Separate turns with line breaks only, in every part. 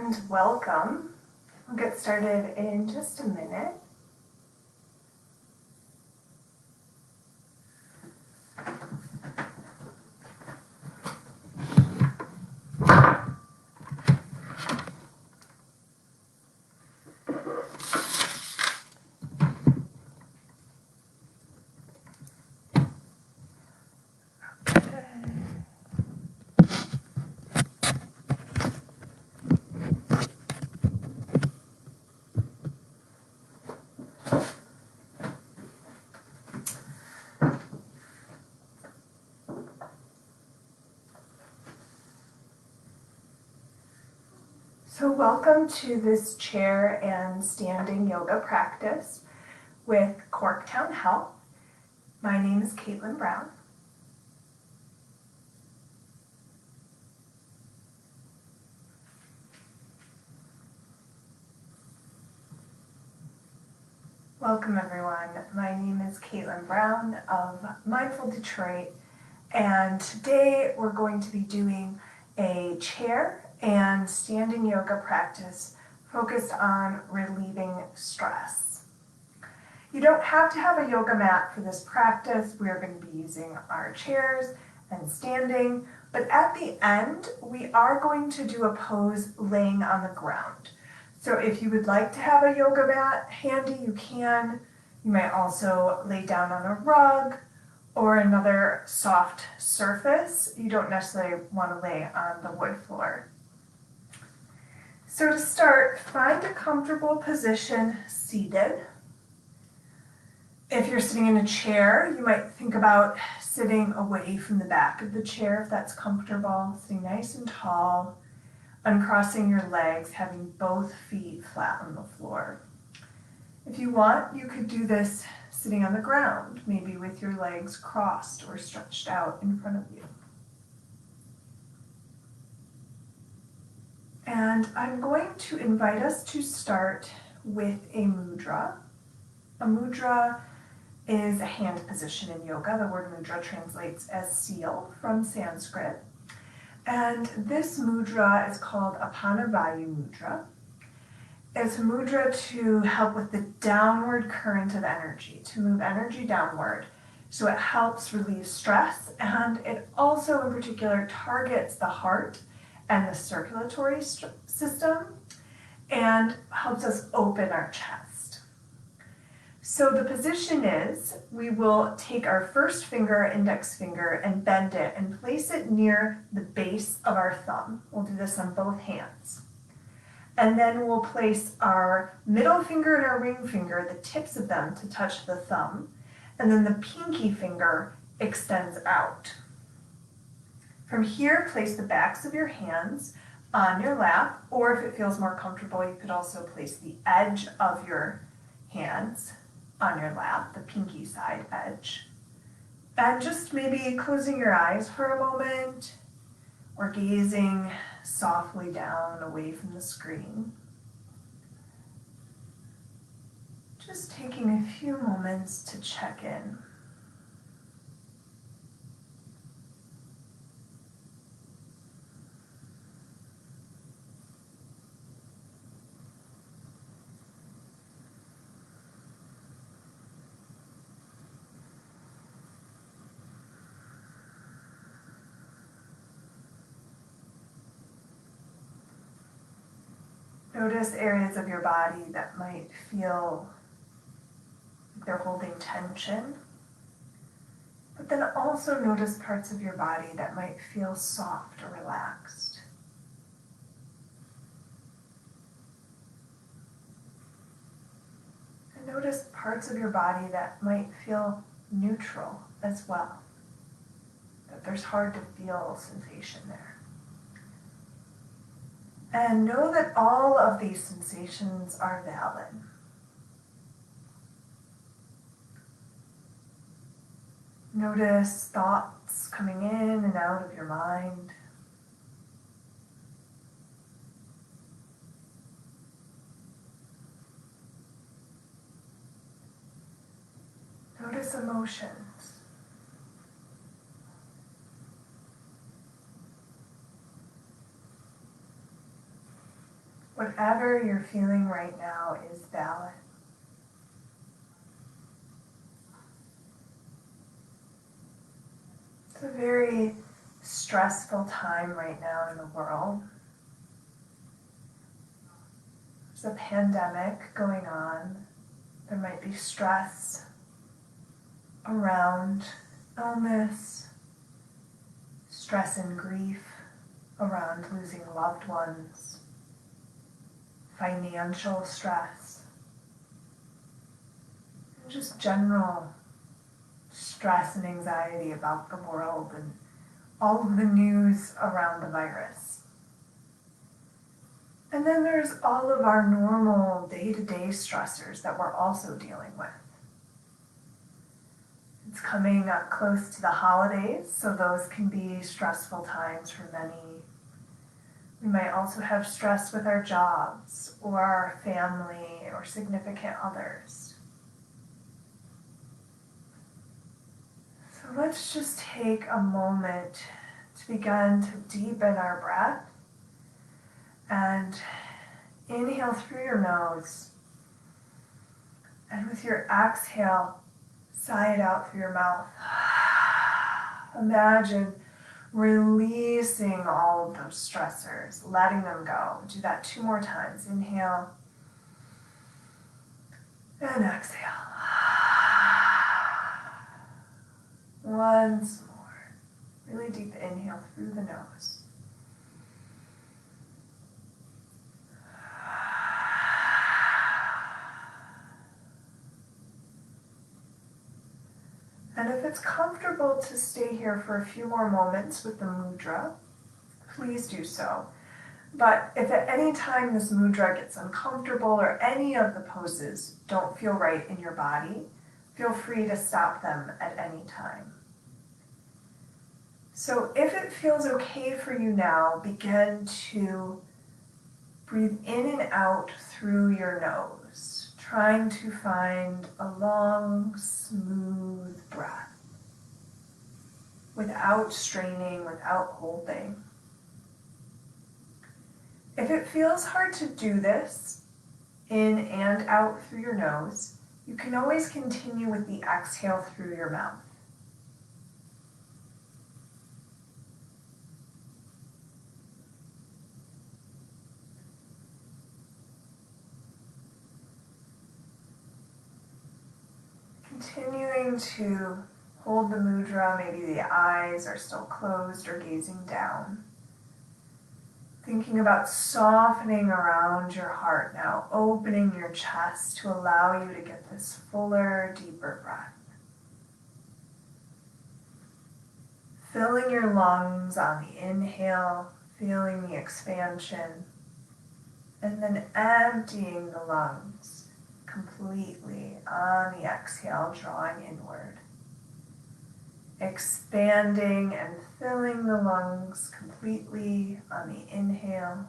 and welcome. We'll get started in just a minute. So welcome to this chair and standing yoga practice with Corktown Health. My name is Caitlin Brown. Welcome everyone. My name is Caitlin Brown of Mindful Detroit, and today we're going to be doing a chair and standing yoga practice focused on relieving stress. You don't have to have a yoga mat for this practice. We are going to be using our chairs and standing, but at the end we are going to do a pose laying on the ground. So if you would like to have a yoga mat handy, you can. You might also lay down on a rug or another soft surface. You don't necessarily want to lay on the wood floor. So to start, find a comfortable position seated. If you're sitting in a chair, you might think about sitting away from the back of the chair if that's comfortable, sitting nice and tall, uncrossing your legs, having both feet flat on the floor. If you want, you could do this sitting on the ground, maybe with your legs crossed or stretched out in front of you. And I'm going to invite us to start with a mudra. A mudra is a hand position in yoga. The word mudra translates as seal from Sanskrit. And this mudra is called Apanavayu Mudra. It's a mudra to help with the downward current of energy, to move energy downward. So it helps relieve stress, and it also in particular targets the heart and the circulatory system and helps us open our chest. So the position is, we will take our first finger, index finger, and bend it and place it near the base of our thumb. We'll do this on both hands. And then we'll place our middle finger and our ring finger, the tips of them, to touch the thumb. And then the pinky finger extends out. From here, place the backs of your hands on your lap, or if it feels more comfortable, you could also place the edge of your hands on your lap, the pinky side edge. And just maybe closing your eyes for a moment, or gazing softly down away from the screen. Just taking a few moments to check in. Notice areas of your body that might feel like they're holding tension, but then also notice parts of your body that might feel soft or relaxed. And notice parts of your body that might feel neutral as well, that there's hard to feel sensation there. And know that all of these sensations are valid. Notice thoughts coming in and out of your mind. Notice emotions. Whatever you're feeling right now is valid. It's a very stressful time right now in the world. There's a pandemic going on. There might be stress around illness, stress and grief around losing loved ones, financial stress, and just general stress and anxiety about the world and all of the news around the virus. And then there's all of our normal day-to-day stressors that we're also dealing with. It's coming up close to the holidays, so those can be stressful times for many. We might also have stress with our jobs or our family or significant others. So let's just take a moment to begin to deepen our breath and inhale through your nose. And with your exhale, sigh it out through your mouth. Imagine releasing all of those stressors, letting them go. Do that 2 more times. Inhale and exhale. Once more. Really deep inhale through the nose. And if it's comfortable to stay here for a few more moments with the mudra, please do so. But if at any time this mudra gets uncomfortable or any of the poses don't feel right in your body, feel free to stop them at any time. So if it feels okay for you now, begin to breathe in and out through your nose, trying to find a long, smooth breath without straining, without holding. If it feels hard to do this in and out through your nose, you can always continue with the exhale through your mouth. Continuing to hold the mudra, maybe the eyes are still closed or gazing down. Thinking about softening around your heart now, opening your chest to allow you to get this fuller, deeper breath. Filling your lungs on the inhale, feeling the expansion, and then emptying the lungs completely on the exhale, drawing inward. Expanding and filling the lungs completely on the inhale,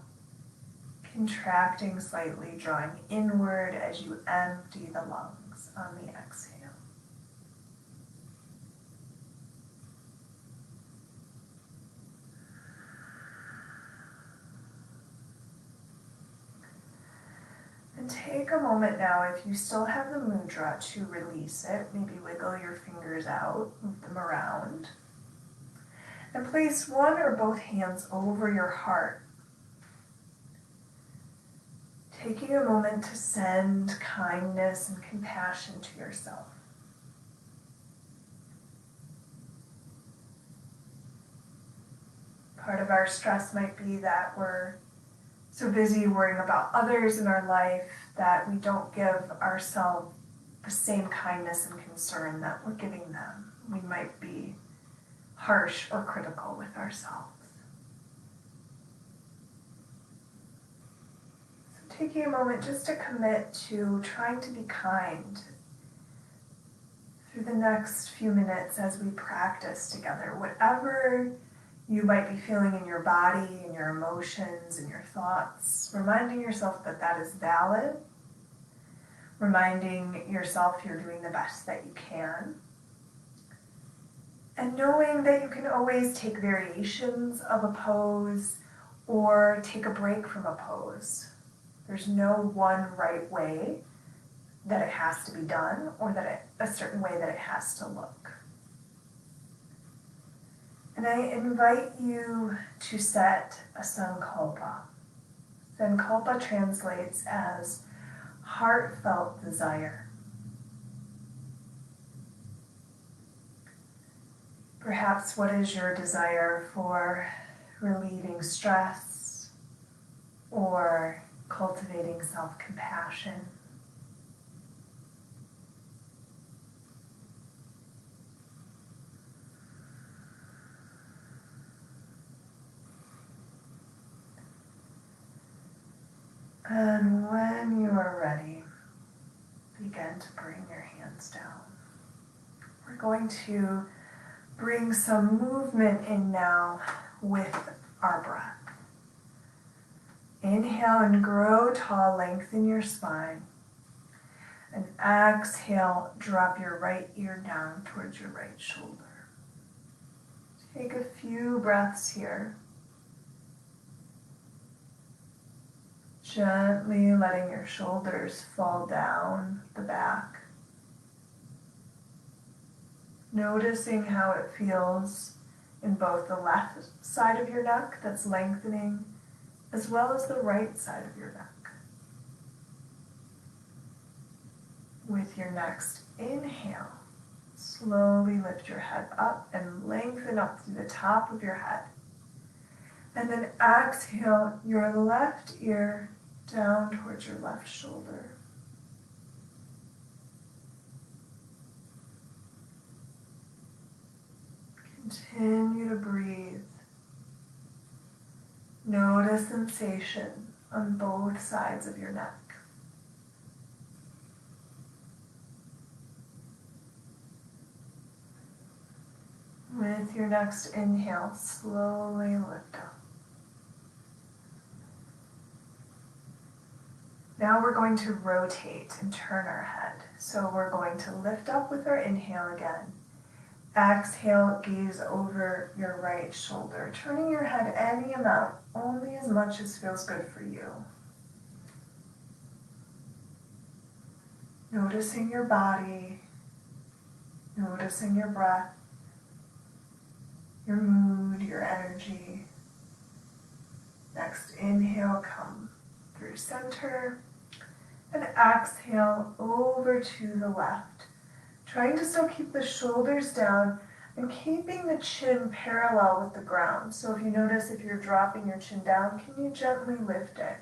contracting slightly, drawing inward as you empty the lungs on the exhale. And take a moment now, if you still have the mudra, to release it. Maybe wiggle your fingers out, move them around. And place one or both hands over your heart. Taking a moment to send kindness and compassion to yourself. Part of our stress might be that we're so busy worrying about others in our life that we don't give ourselves the same kindness and concern that we're giving them. We might be harsh or critical with ourselves. So taking a moment just to commit to trying to be kind through the next few minutes as we practice together. Whatever you might be feeling in your body, in your emotions, in your thoughts, reminding yourself that that is valid, reminding yourself you're doing the best that you can, and knowing that you can always take variations of a pose or take a break from a pose. There's no one right way that it has to be done or a certain way that it has to look. And I invite you to set a sankalpa. Sankalpa translates as heartfelt desire. Perhaps what is your desire for relieving stress or cultivating self-compassion? And when you are ready, begin to bring your hands down. We're going to bring some movement in now with our breath. Inhale and grow tall, lengthen your spine. And exhale, drop your right ear down towards your right shoulder. Take a few breaths here. Gently letting your shoulders fall down the back. Noticing how it feels in both the left side of your neck that's lengthening, as well as the right side of your neck. With your next inhale, slowly lift your head up and lengthen up through the top of your head. And then exhale your left ear down towards your left shoulder. Continue to breathe. Notice sensation on both sides of your neck. With your next inhale, slowly lift up. Now we're going to rotate and turn our head. So we're going to lift up with our inhale again. Exhale, gaze over your right shoulder, turning your head any amount, only as much as feels good for you. Noticing your body, noticing your breath, your mood, your energy. Next inhale, come through center, and exhale over to the left. Trying to still keep the shoulders down and keeping the chin parallel with the ground. So if you notice if you're dropping your chin down, can you gently lift it?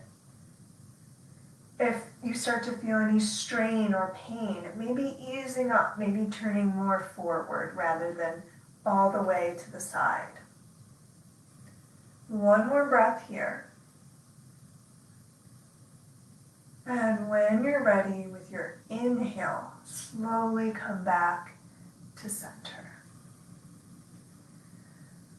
If you start to feel any strain or pain, maybe easing up, maybe turning more forward rather than all the way to the side. One more breath here. And when you're ready with your inhale, slowly come back to center.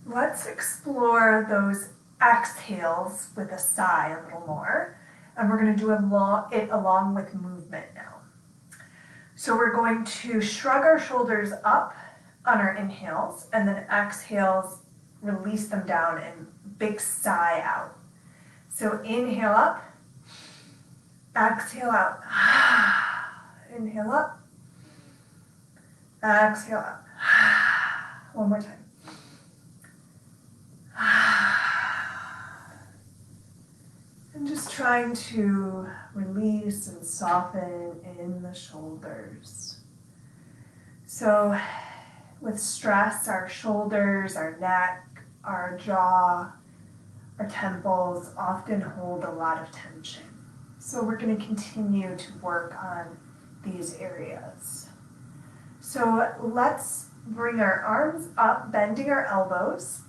Let's explore those exhales with a sigh a little more. And we're going to do it along with movement now. So we're going to shrug our shoulders up on our inhales, and then exhales, release them down and big sigh out. So inhale up. Exhale out. Inhale up. Exhale out. One more time. And just trying to release and soften in the shoulders. So with stress, our shoulders, our neck, our jaw, our temples often hold a lot of tension. So we're going to continue to work on these areas. So let's bring our arms up, bending our elbows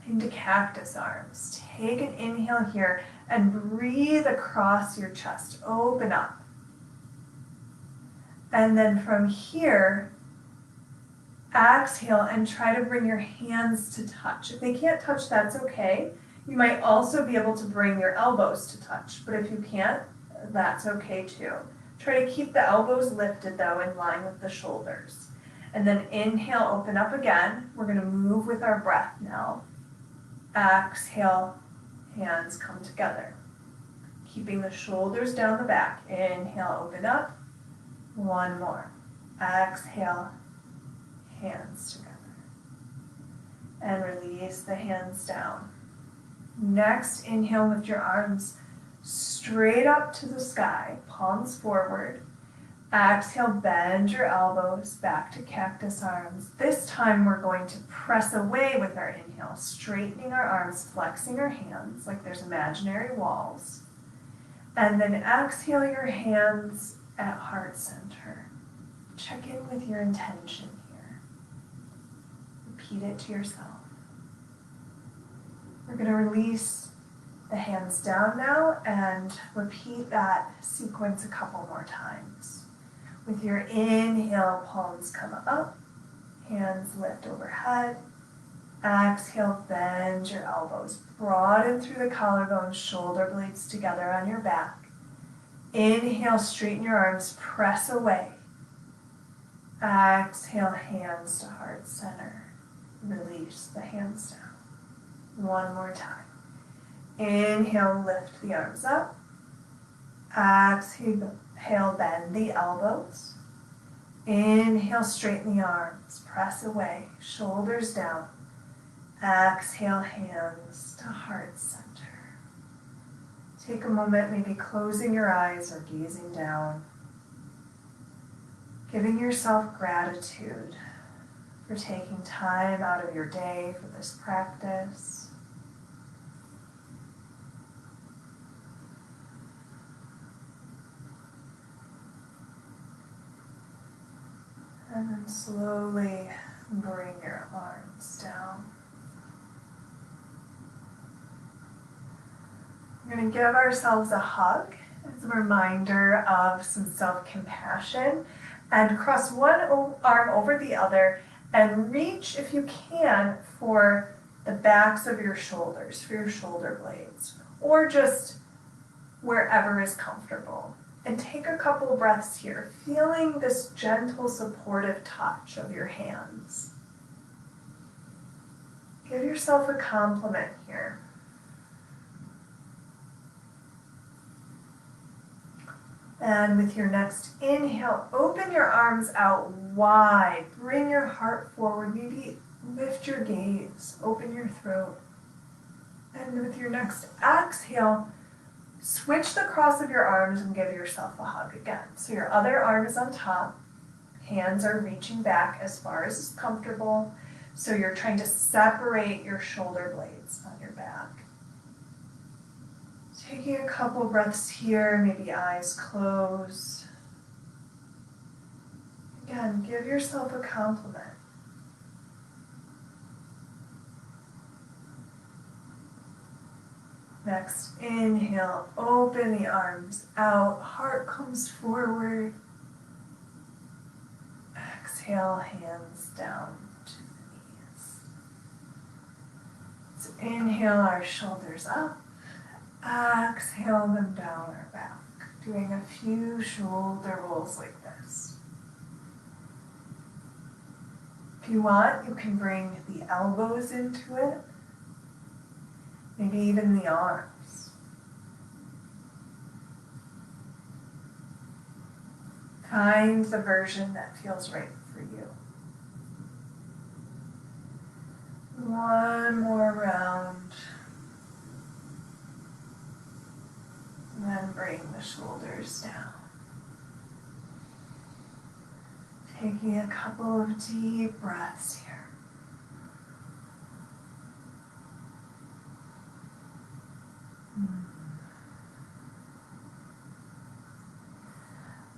into cactus arms. Take an inhale here and breathe across your chest. Open up. And then from here, exhale and try to bring your hands to touch. If they can't touch, that's okay. You might also be able to bring your elbows to touch, but if you can't, that's okay too. Try to keep the elbows lifted though, in line with the shoulders. And then inhale, open up again. We're going to move with our breath now. Exhale, hands come together. keeping the shoulders down the back. Inhale, open up. One more. Exhale, hands together. And release the hands down. Next, inhale, lift your arms straight up to the sky, palms forward. Exhale, bend your elbows back to cactus arms. This time we're going to press away with our inhale, straightening our arms, flexing our hands like there's imaginary walls. And then exhale your hands at heart center. Check in with your intention here. Repeat it to yourself. We're going to release the hands down now and repeat that sequence a couple more times. With your inhale, palms come up, hands lift overhead. Exhale, bend your elbows, broaden through the collarbones, shoulder blades together on your back. Inhale, straighten your arms, press away. Exhale, hands to heart center. Release the hands down. One more time. Inhale, lift the arms up. Exhale, bend the elbows. Inhale, straighten the arms, press away, shoulders down. Exhale, hands to heart center. Take a moment, maybe closing your eyes or gazing down. Giving yourself gratitude for taking time out of your day for this practice. And then slowly bring your arms down. We're going to give ourselves a hug as a reminder of some self-compassion. And cross one arm over the other and reach, if you can, for the backs of your shoulders, for your shoulder blades, or just wherever is comfortable. And take a couple breaths here, feeling this gentle, supportive touch of your hands. Give yourself a compliment here. And with your next inhale, open your arms out wide. Bring your heart forward. Maybe lift your gaze. Open your throat. And with your next exhale, switch the cross of your arms and give yourself a hug again. So your other arm is on top. Hands are reaching back as far as is comfortable. So you're trying to separate your shoulder blades on your back. Taking a couple breaths here, maybe eyes closed. Again, give yourself a compliment. Next, inhale, open the arms out, heart comes forward. Exhale, hands down to the knees. So inhale our shoulders up. Exhale them down our back, doing a few shoulder rolls like this. If you want, you can bring the elbows into it, maybe even the arms. Find the version that feels right for you. One more round. And then bring the shoulders down. Taking a couple of deep breaths here.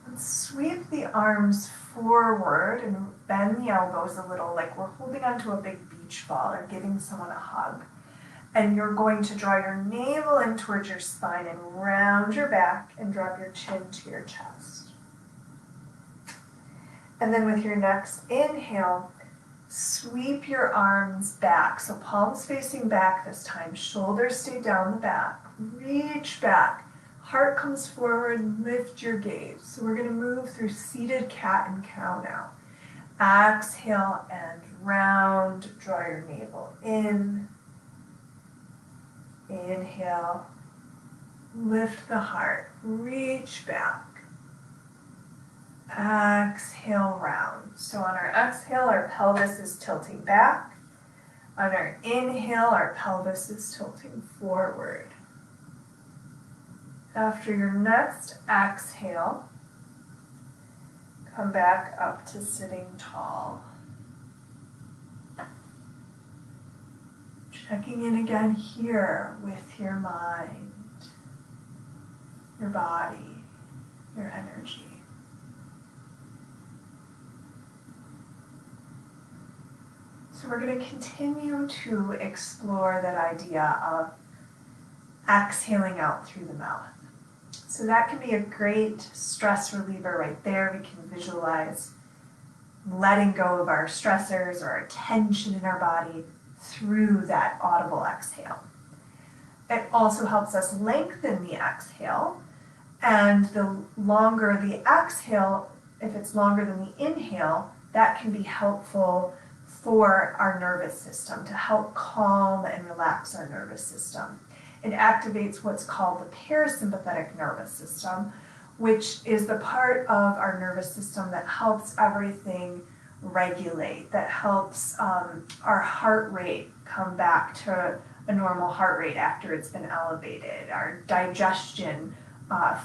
Let's sweep the arms forward and bend the elbows a little, like we're holding onto a big beach ball or giving someone a hug. And you're going to draw your navel in towards your spine and round your back and drop your chin to your chest. And then with your next inhale, sweep your arms back. So palms facing back this time, shoulders stay down the back. Reach back, heart comes forward, lift your gaze. So we're going to move through seated cat and cow now. Exhale and round, draw your navel in. Inhale, Lift the heart, reach back. Exhale, round. So on our exhale, our pelvis is tilting back. On our inhale, our pelvis is tilting forward. After your next exhale, come back up to sitting tall. Checking in again here with your mind, your body, your energy. So we're going to continue to explore that idea of exhaling out through the mouth. So that can be a great stress reliever right there. We can visualize letting go of our stressors or our tension in our body through that audible exhale. It also helps us lengthen the exhale, and the longer the exhale, if it's longer than the inhale, that can be helpful for our nervous system to help calm and relax our nervous system. It activates what's called the parasympathetic nervous system, which is the part of our nervous system that helps everything regulate, that helps our heart rate come back to a normal heart rate after it's been elevated, our digestion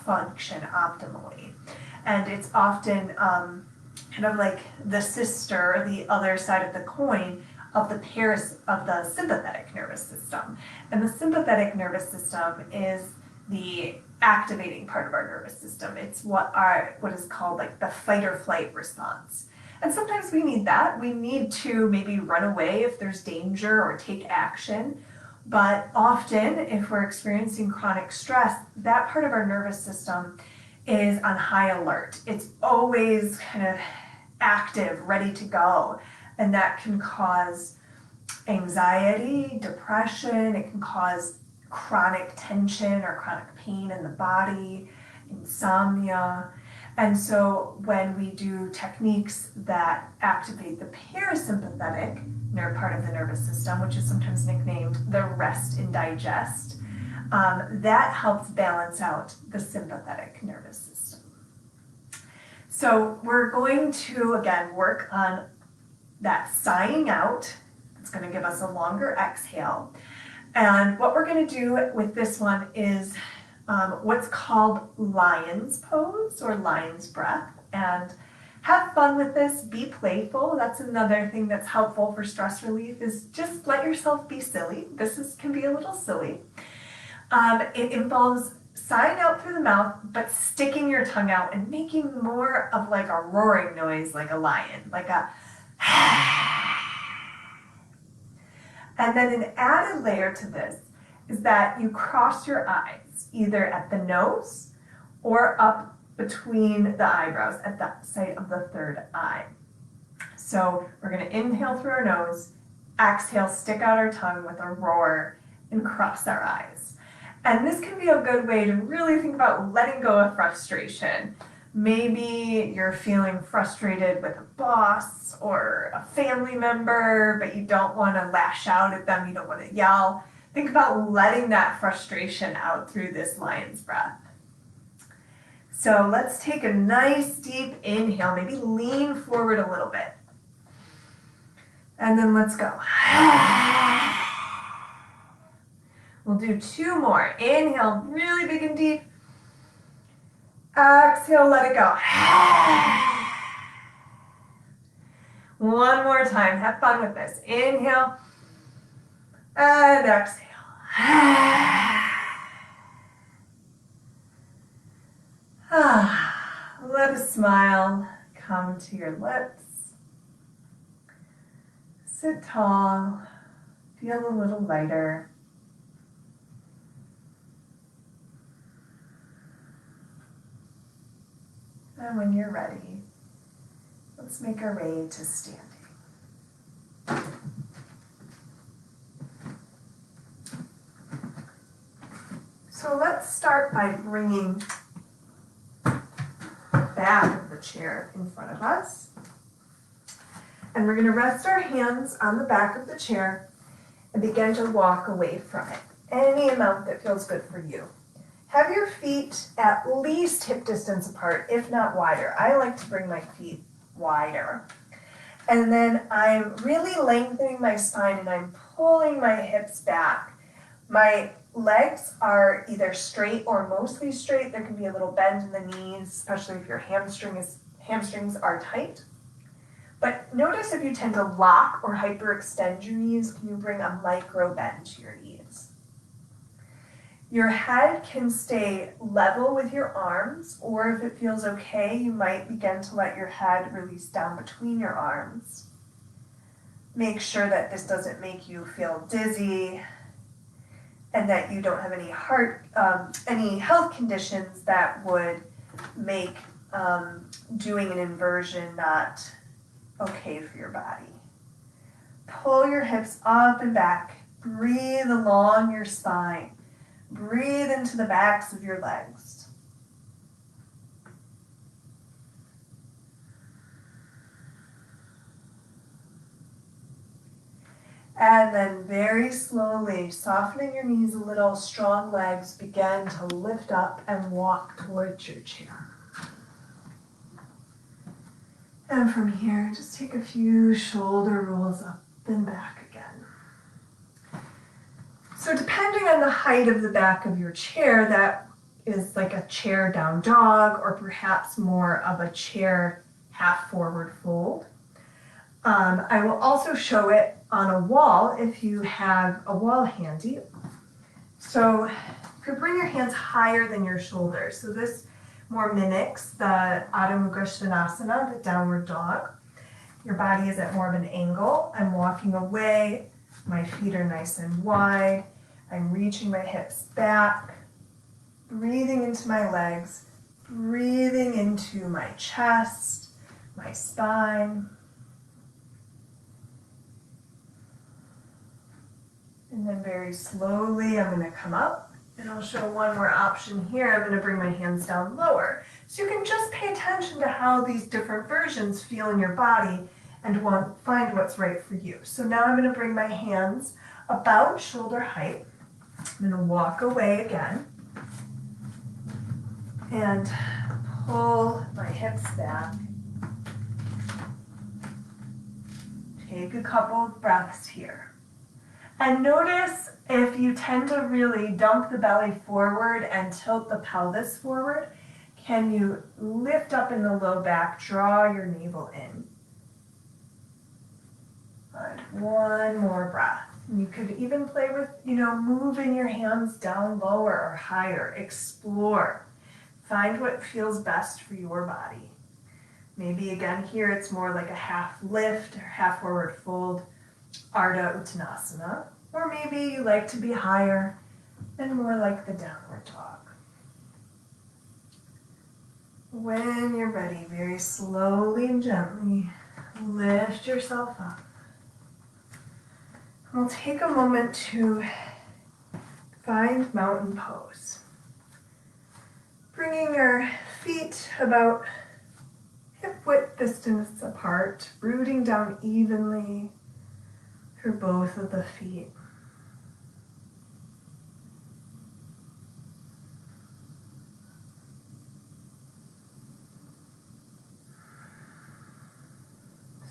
function optimally. And it's often kind of like the sister, the other side of the coin of the sympathetic nervous system. And the sympathetic nervous system is the activating part of our nervous system. It's what is called like the fight or flight response. And sometimes we need that. We need to maybe run away if there's danger or take action. But often, if we're experiencing chronic stress, that part of our nervous system is on high alert. It's always kind of active, ready to go. And that can cause anxiety, depression. It can cause chronic tension or chronic pain in the body, insomnia. And so when we do techniques that activate the parasympathetic part of the nervous system, which is sometimes nicknamed the rest and digest, that helps balance out the sympathetic nervous system. So we're going to, again, work on that sighing out. It's going to give us a longer exhale. And what we're going to do with this one is what's called lion's pose or lion's breath. And have fun with this, be playful. That's another thing that's helpful for stress relief, is just let yourself be silly. Can be a little silly. It involves sighing out through the mouth, but sticking your tongue out and making more of like a roaring noise like a lion, like a and then an added layer to this is that you cross your eyes, either at the nose or up between the eyebrows at the site of the third eye. So we're going to inhale through our nose, exhale, stick out our tongue with a roar, and cross our eyes. And this can be a good way to really think about letting go of frustration. Maybe you're feeling frustrated with a boss or a family member, but you don't want to lash out at them, you don't want to yell. Think about letting that frustration out through this lion's breath. So let's take a nice deep inhale, maybe lean forward a little bit. And then let's go. We'll do 2 more. Inhale, really big and deep. Exhale, let it go. One more time. Have fun with this. Inhale and exhale. Let a smile come to your lips. Sit tall. Feel a little lighter. And when you're ready, let's make our way to standing. So let's start by bringing the back of the chair in front of us. And we're going to rest our hands on the back of the chair and begin to walk away from it. Any amount that feels good for you. Have your feet at least hip distance apart, if not wider. I like to bring my feet wider. And then I'm really lengthening my spine and I'm pulling my hips back. My legs are either straight or mostly straight. There can be a little bend in the knees, especially if your hamstrings are tight. But notice if you tend to lock or hyperextend your knees, can you bring a micro bend to your knees? Your head can stay level with your arms, or if it feels okay, you might begin to let your head release down between your arms. Make sure that this doesn't make you feel dizzy and that you don't have any health conditions that would make doing an inversion not okay for your body. Pull your hips up and back. Breathe along your spine. Breathe into the backs of your legs. And then very slowly, softening your knees a little, strong legs, begin to lift up and walk towards your chair. And from here, just take a few shoulder rolls up and back again. So depending on the height of the back of your chair, that is like a chair down dog or perhaps more of a chair half forward fold. I will also show it on a wall if you have a wall handy. So you could bring your hands higher than your shoulders. So this more mimics the Adho Mukha Svanasana, the downward dog. Your body is at more of an angle. I'm walking away. My feet are nice and wide. I'm reaching my hips back, breathing into my legs, breathing into my chest, my spine. And then very slowly, I'm going to come up, and I'll show one more option here. I'm going to bring my hands down lower. So you can just pay attention to how these different versions feel in your body and find what's right for you. So now I'm going to bring my hands about shoulder height. I'm going to walk away again and pull my hips back. Take a couple of breaths here. And notice if you tend to really dump the belly forward and tilt the pelvis forward, can you lift up in the low back, draw your navel in. And one more breath. You could even play with, moving your hands down lower or higher. Explore. Find what feels best for your body. Maybe again here it's more like a half lift or half forward fold, Ardha Uttanasana. Or maybe you like to be higher and more like the downward dog. When you're ready, very slowly and gently lift yourself up. We'll take a moment to find mountain pose. Bringing your feet about hip width distance apart, rooting down evenly through both of the feet.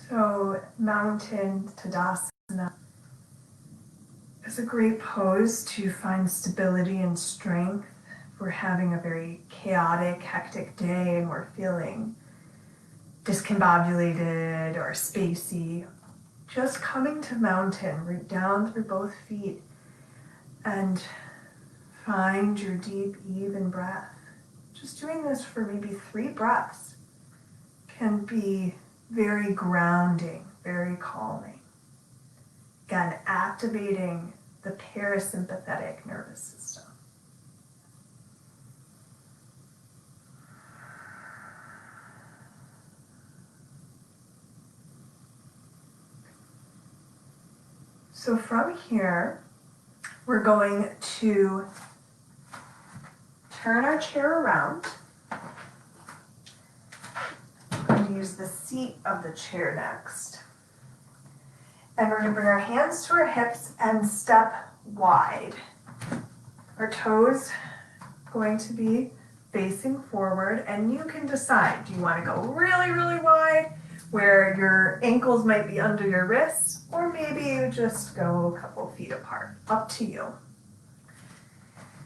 So mountain Tadasana is a great pose to find stability and strength. We're having a very chaotic, hectic day and we're feeling discombobulated or spacey. Just coming to mountain, root down through both feet and find your deep, even breath. Just doing this for maybe 3 breaths can be very grounding, very calming. Again, activating the parasympathetic nervous system. So from here, we're going to turn our chair around. I'm going to use the seat of the chair next. And we're going to bring our hands to our hips and step wide. Our toes going to be facing forward, and you can decide, do you want to go really, really wide where your ankles might be under your wrists, or maybe you just go a couple feet apart, up to you.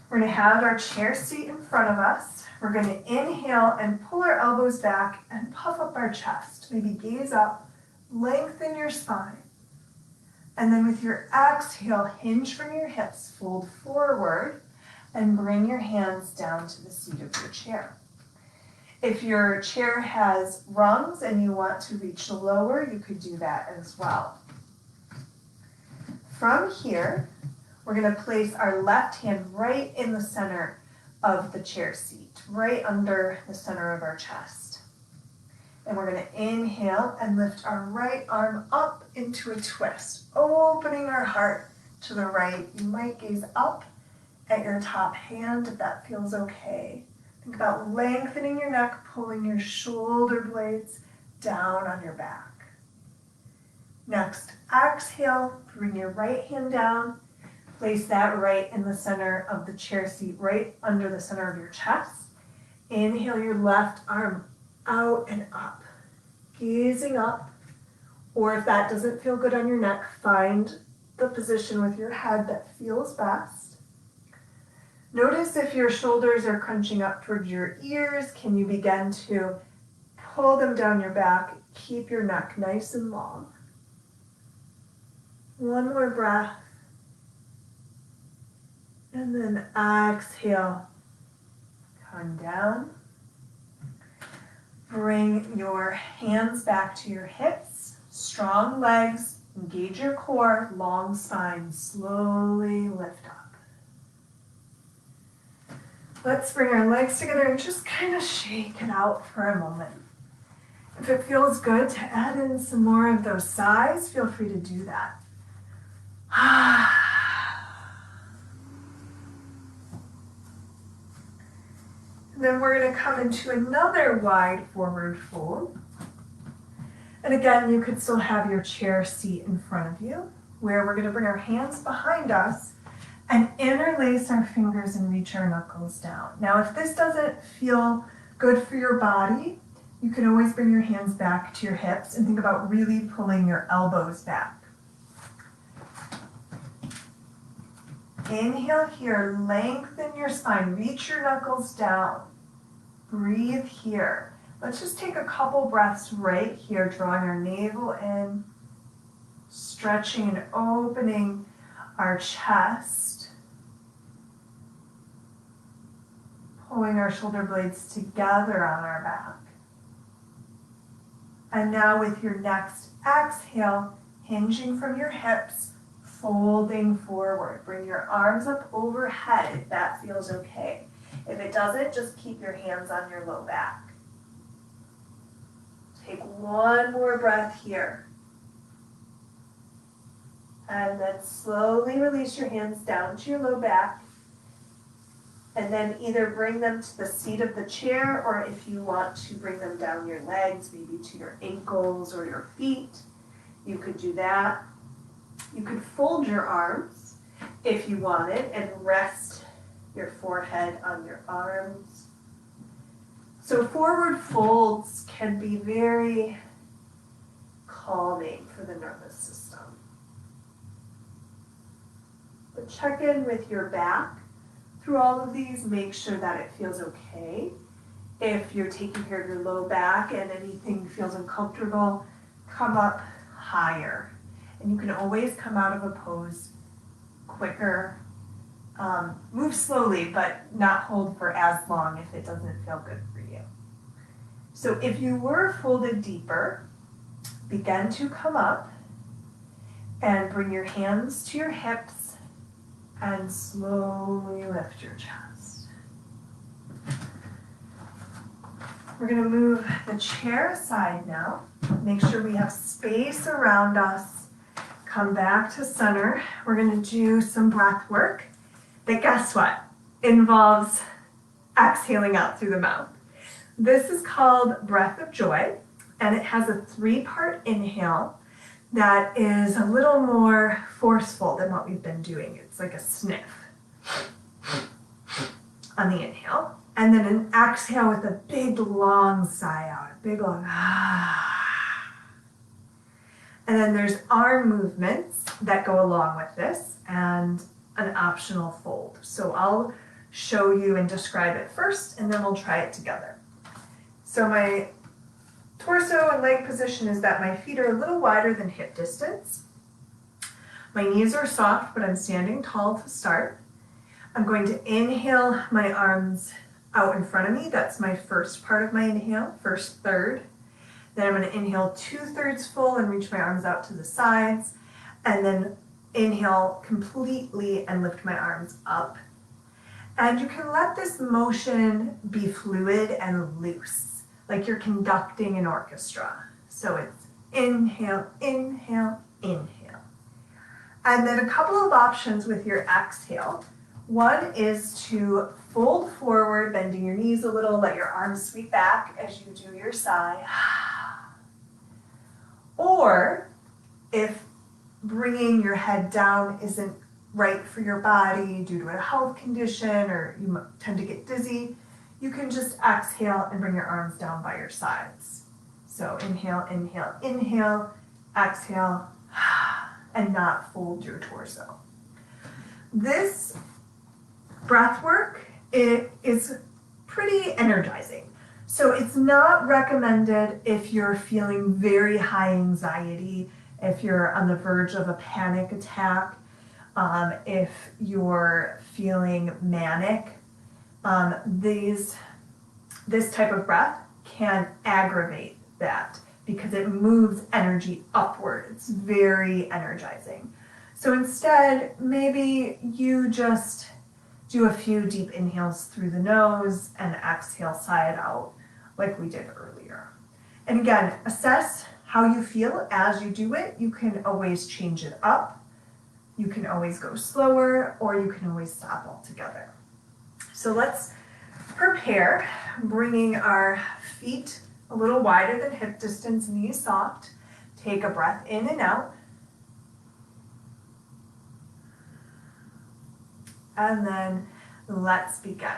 We're going to have our chair seat in front of us. We're going to inhale and pull our elbows back and puff up our chest. Maybe gaze up, lengthen your spine. And then with your exhale, hinge from your hips, fold forward, and bring your hands down to the seat of your chair. If your chair has rungs and you want to reach lower, you could do that as well. From here, we're going to place our left hand right in the center of the chair seat, right under the center of our chest. And we're going to inhale and lift our right arm up into a twist, opening our heart to the right. You might gaze up at your top hand if that feels okay. Think about lengthening your neck, pulling your shoulder blades down on your back. Next, exhale, bring your right hand down. Place that right in the center of the chair seat, right under the center of your chest. Inhale your left arm out and up, gazing up. Or if that doesn't feel good on your neck, find the position with your head that feels best. Notice if your shoulders are crunching up towards your ears, can you begin to pull them down your back, keep your neck nice and long. One more breath. And then exhale, come down. Bring your hands back to your hips, strong legs, engage your core, long spine, slowly lift up. Let's bring our legs together and just kind of shake it out for a moment. If it feels good to add in some more of those sighs, feel free to do that. Then we're going to come into another wide forward fold. And again, you could still have your chair seat in front of you, where we're going to bring our hands behind us and interlace our fingers and reach our knuckles down. Now, if this doesn't feel good for your body, you can always bring your hands back to your hips and think about really pulling your elbows back. Inhale here, lengthen your spine, reach your knuckles down. Breathe here. Let's just take a couple breaths right here, drawing our navel in, stretching and opening our chest, pulling our shoulder blades together on our back. And now with your next exhale, hinging from your hips, folding forward. Bring your arms up overhead if that feels okay. If it doesn't, just keep your hands on your low back. Take one more breath here. And then slowly release your hands down to your low back. And then either bring them to the seat of the chair, or if you want to bring them down your legs, maybe to your ankles or your feet, you could do that. You could fold your arms if you wanted and rest your forehead on your arms. So forward folds can be very calming for the nervous system. But check in with your back through all of these. Make sure that it feels okay. If you're taking care of your low back and anything feels uncomfortable, come up higher. And you can always come out of a pose quicker. Move slowly, but not hold for as long if it doesn't feel good for you. So if you were folded deeper, begin to come up and bring your hands to your hips and slowly lift your chest. We're going to move the chair aside now. Make sure we have space around us. Come back to center. We're going to do some breath work that, guess what, involves exhaling out through the mouth. This is called Breath of Joy, and it has a 3-part inhale that is a little more forceful than what we've been doing. It's like a sniff. on the inhale. And then an exhale with a big long sigh out, a big long And then there's arm movements that go along with this and an optional fold. So I'll show you and describe it first, and then we'll try it together. So my torso and leg position is that my feet are a little wider than hip distance. My knees are soft, but I'm standing tall to start. I'm going to inhale my arms out in front of me. That's my first part of my inhale, first third. Then I'm going to inhale 2/3 full and reach my arms out to the sides. And then inhale completely and lift my arms up. And you can let this motion be fluid and loose, like you're conducting an orchestra. So it's inhale, inhale, inhale. And then a couple of options with your exhale. One is to fold forward, bending your knees a little, let your arms sweep back as you do your sigh. Or if bringing your head down isn't right for your body due to a health condition or you tend to get dizzy, you can just exhale and bring your arms down by your sides. So inhale, inhale, inhale, exhale, and not fold your torso. This breath work is pretty energizing. So it's not recommended if you're feeling very high anxiety, if you're on the verge of a panic attack, if you're feeling manic. This type of breath can aggravate that because it moves energy upward. It's very energizing. So instead, maybe you just do a few deep inhales through the nose and exhale, sigh it out like we did earlier. And again, assess how you feel as you do it. You can always change it up. You can always go slower, or you can always stop altogether. So let's prepare, bringing our feet a little wider than hip distance, knees soft. Take a breath in and out. And then let's begin.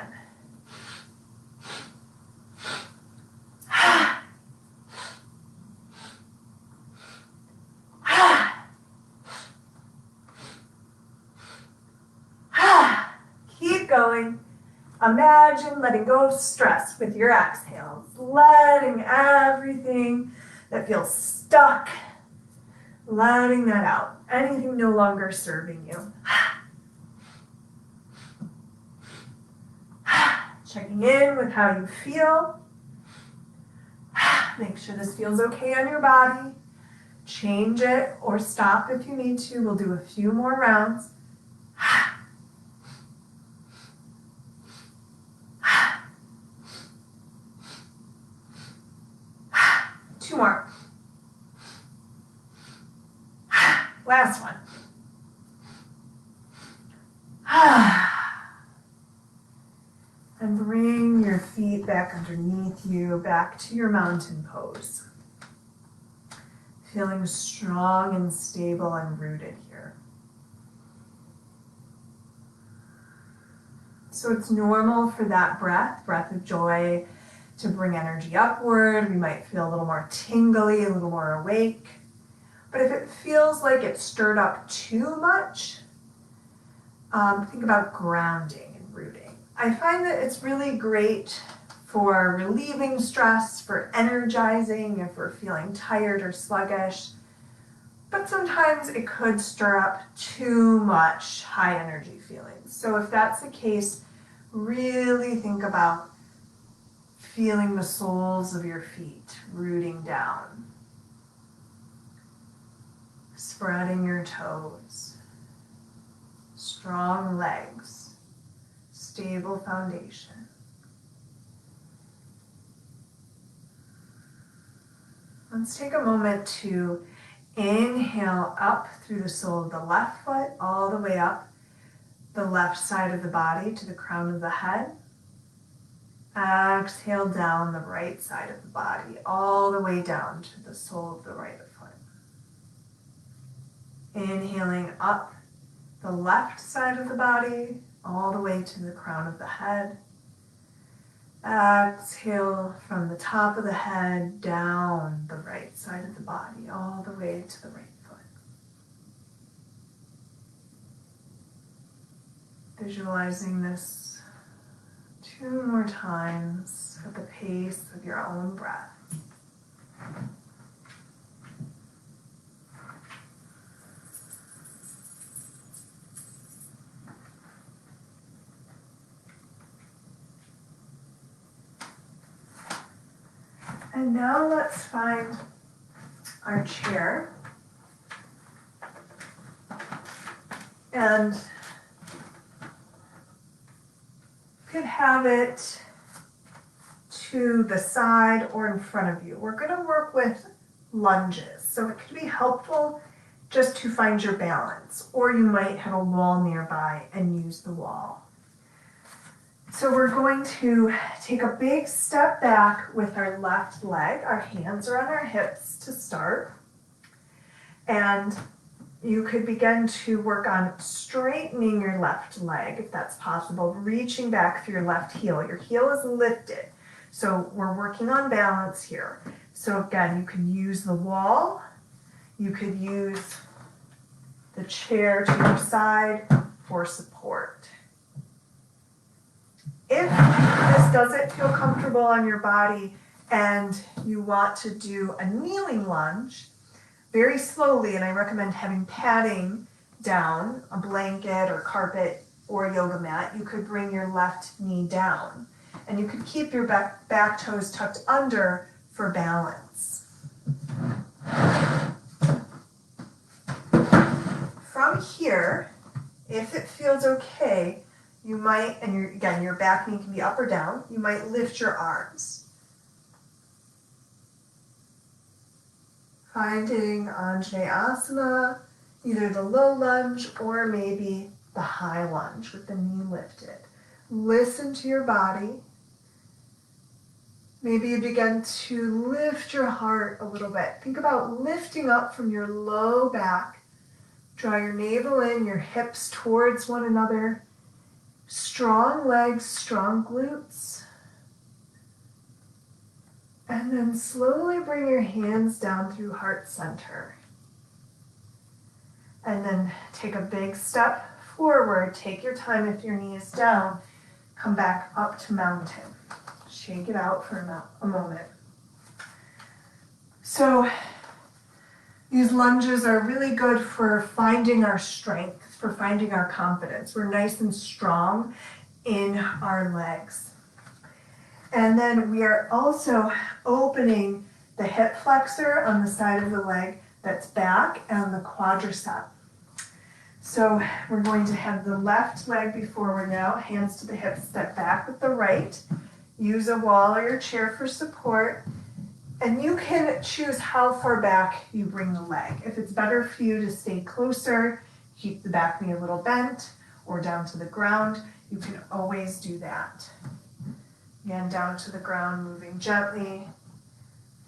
Keep going. Imagine letting go of stress with your exhales, letting everything that feels stuck, letting that out. Anything no longer serving you. Checking in with how you feel. Make sure this feels okay on your body. Change it or stop if you need to. We'll do a few more rounds. Two more. Last one. And bring your feet back underneath you, back to your mountain pose. Feeling strong and stable and rooted here. So it's normal for that breath of joy, to bring energy upward. We might feel a little more tingly, a little more awake. But if it feels like it's stirred up too much, think about grounding and rooting. I find that it's really great for relieving stress, for energizing if we're feeling tired or sluggish. But sometimes it could stir up too much high energy feelings. So if that's the case, really think about feeling the soles of your feet rooting down. Spreading your toes. Strong legs. Stable foundation. Let's take a moment to inhale up through the sole of the left foot, all the way up the left side of the body to the crown of the head. Exhale down the right side of the body, all the way down to the sole of the right foot. Inhaling up the left side of the body, all the way to the crown of the head. Exhale from the top of the head down the right side of the body, all the way to the right foot. Visualizing this 2 more times at the pace of your own breath. And now let's find our chair. And you could have it to the side or in front of you. We're going to work with lunges. So it could be helpful just to find your balance, or you might have a wall nearby and use the wall. So we're going to take a big step back with our left leg. Our hands are on our hips to start. And you could begin to work on straightening your left leg, if that's possible, reaching back through your left heel. Your heel is lifted. So we're working on balance here. So again, you can use the wall. You could use the chair to your side for support. If this doesn't feel comfortable on your body and you want to do a kneeling lunge, very slowly, and I recommend having padding down, a blanket or carpet or yoga mat, you could bring your left knee down. And you could keep your back toes tucked under for balance. From here, if it feels okay, you might, and again, your back knee can be up or down, you might lift your arms. Finding Anjaneyasana, either the low lunge or maybe the high lunge with the knee lifted. Listen to your body. Maybe you begin to lift your heart a little bit. Think about lifting up from your low back. Draw your navel in, your hips towards one another. Strong legs, strong glutes. And then slowly bring your hands down through heart center. And then take a big step forward. Take your time if your knee is down. Come back up to mountain. Shake it out for a moment. So these lunges are really good for finding our strength, for finding our confidence. We're nice and strong in our legs. And then we are also opening the hip flexor on the side of the leg that's back and the quadricep. So we're going to have the left leg be forward now, hands to the hips, step back with the right. Use a wall or your chair for support. And you can choose how far back you bring the leg. If it's better for you to stay closer, keep the back knee a little bent or down to the ground, you can always do that. Again, down to the ground, moving gently.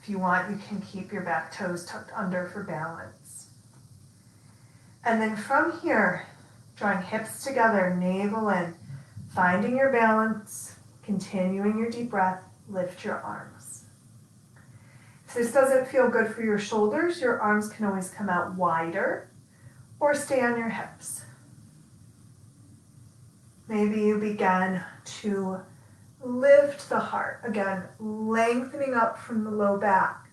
If you want, you can keep your back toes tucked under for balance. And then from here, drawing hips together, navel in, finding your balance, continuing your deep breath, lift your arms. If this doesn't feel good for your shoulders, your arms can always come out wider or stay on your hips. Maybe you begin to lift the heart. Again, lengthening up from the low back.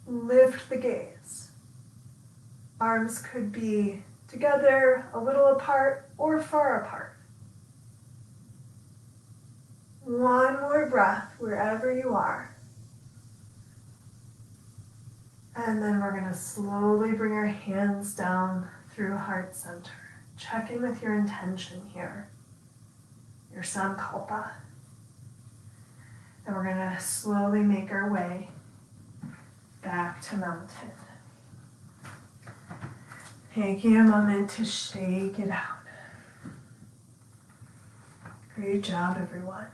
Lift the gaze. Arms could be together, a little apart, or far apart. One more breath wherever you are. And then we're going to slowly bring our hands down through heart center. Check in with your intention here, your sankalpa. And we're going to slowly make our way back to mountain. Taking a moment to shake it out. Great job, everyone.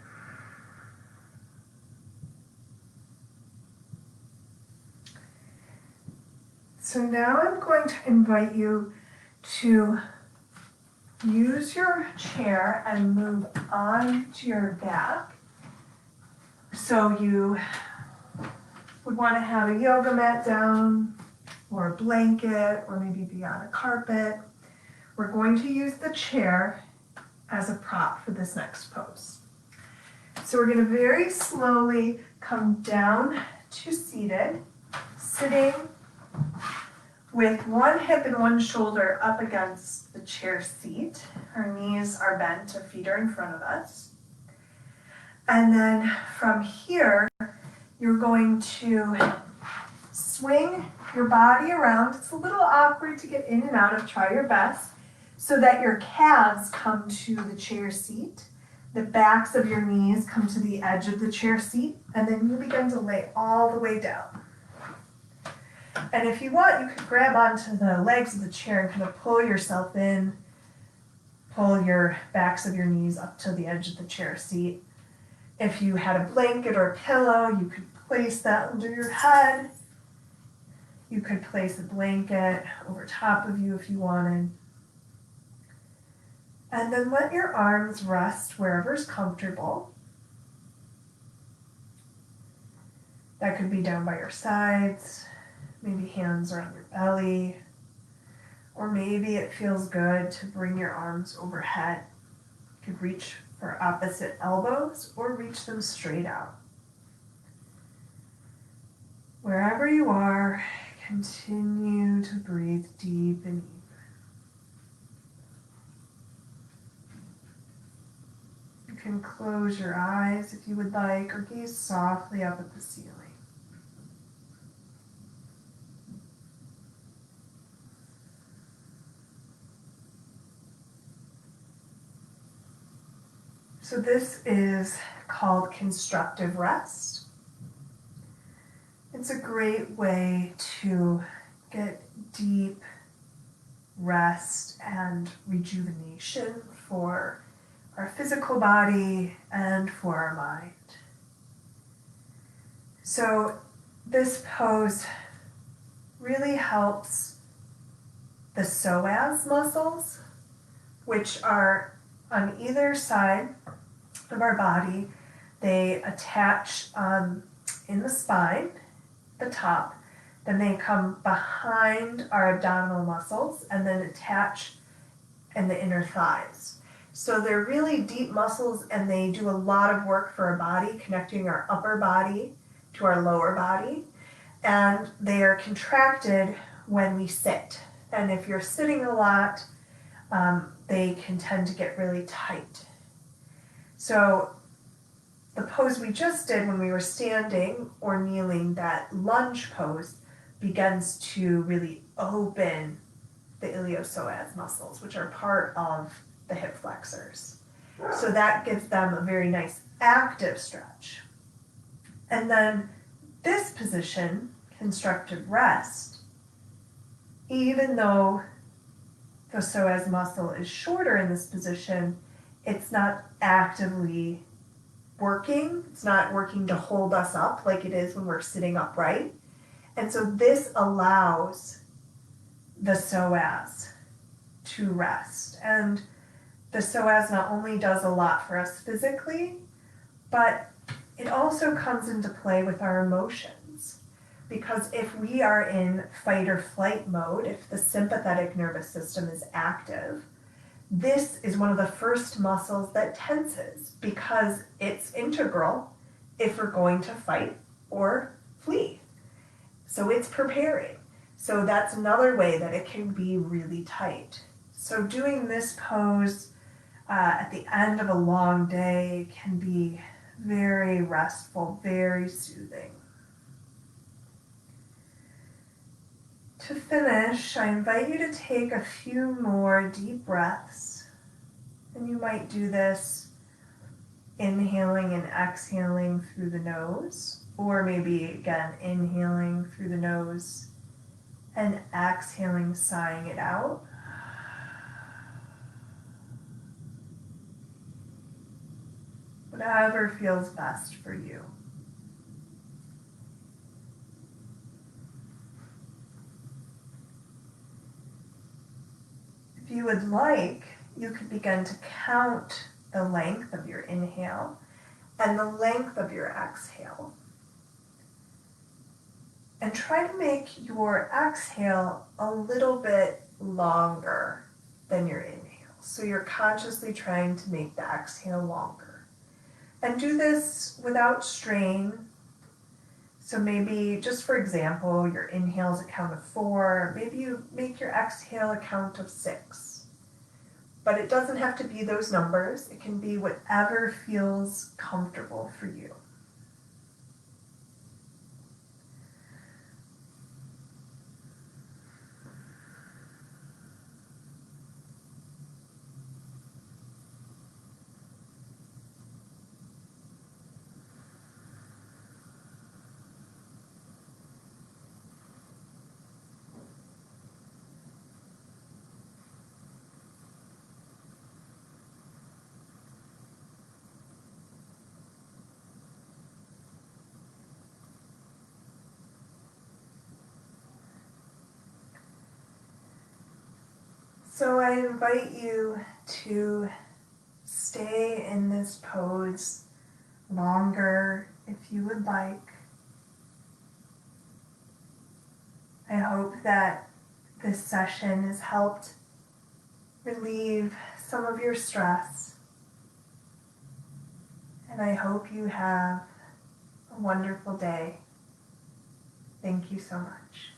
So now I'm going to invite you to use your chair and move onto your back. So you would want to have a yoga mat down or a blanket or maybe be on a carpet. We're going to use the chair as a prop for this next pose. So we're going to very slowly come down to seated, sitting with one hip and one shoulder up against the chair seat. Our knees are bent, our feet are in front of us. And then from here, you're going to swing your body around. It's a little awkward to get in and out of, try your best, so that your calves come to the chair seat. The backs of your knees come to the edge of the chair seat, and then you begin to lay all the way down. And if you want, you could grab onto the legs of the chair and kind of pull yourself in, pull your backs of your knees up to the edge of the chair seat. If you had a blanket or a pillow, you could place that under your head. You could place a blanket over top of you if you wanted. And then let your arms rest wherever's comfortable. That could be down by your sides, maybe hands are on your belly, or maybe it feels good to bring your arms overhead. You could reach for opposite elbows or reach them straight out. Wherever you are, continue to breathe deep and even. You can close your eyes if you would like, or gaze softly up at the ceiling. So this is called Constructive Rest. It's a great way to get deep rest and rejuvenation for our physical body and for our mind. So this pose really helps the psoas muscles, which are on either side of our body. They attach in the spine, the top, then they come behind our abdominal muscles and then attach in the inner thighs. So they're really deep muscles and they do a lot of work for our body, connecting our upper body to our lower body. And they are contracted when we sit. And if you're sitting a lot, they can tend to get really tight. So the pose we just did when we were standing or kneeling, that lunge pose, begins to really open the iliopsoas muscles, which are part of the hip flexors. So that gives them a very nice active stretch. And then this position, constructive rest, even though the psoas muscle is shorter in this position, it's not actively working. It's not working to hold us up like it is when we're sitting upright. And so this allows the psoas to rest. And the psoas not only does a lot for us physically, but it also comes into play with our emotions. Because if we are in fight or flight mode, if the sympathetic nervous system is active, this is one of the first muscles that tenses because it's integral if we're going to fight or flee. So it's preparing. So that's another way that it can be really tight. So doing this pose at the end of a long day can be very restful, very soothing. To finish, I invite you to take a few more deep breaths. And you might do this inhaling and exhaling through the nose, or maybe again inhaling through the nose and exhaling, sighing it out. Whatever feels best for you. If you would like, you could begin to count the length of your inhale and the length of your exhale. And try to make your exhale a little bit longer than your inhale. So you're consciously trying to make the exhale longer. And do this without strain. So maybe, just for example, your inhale is a count of 4. Maybe you make your exhale a count of 6. But it doesn't have to be those numbers. It can be whatever feels comfortable for you. So I invite you to stay in this pose longer if you would like. I hope that this session has helped relieve some of your stress. And I hope you have a wonderful day. Thank you so much.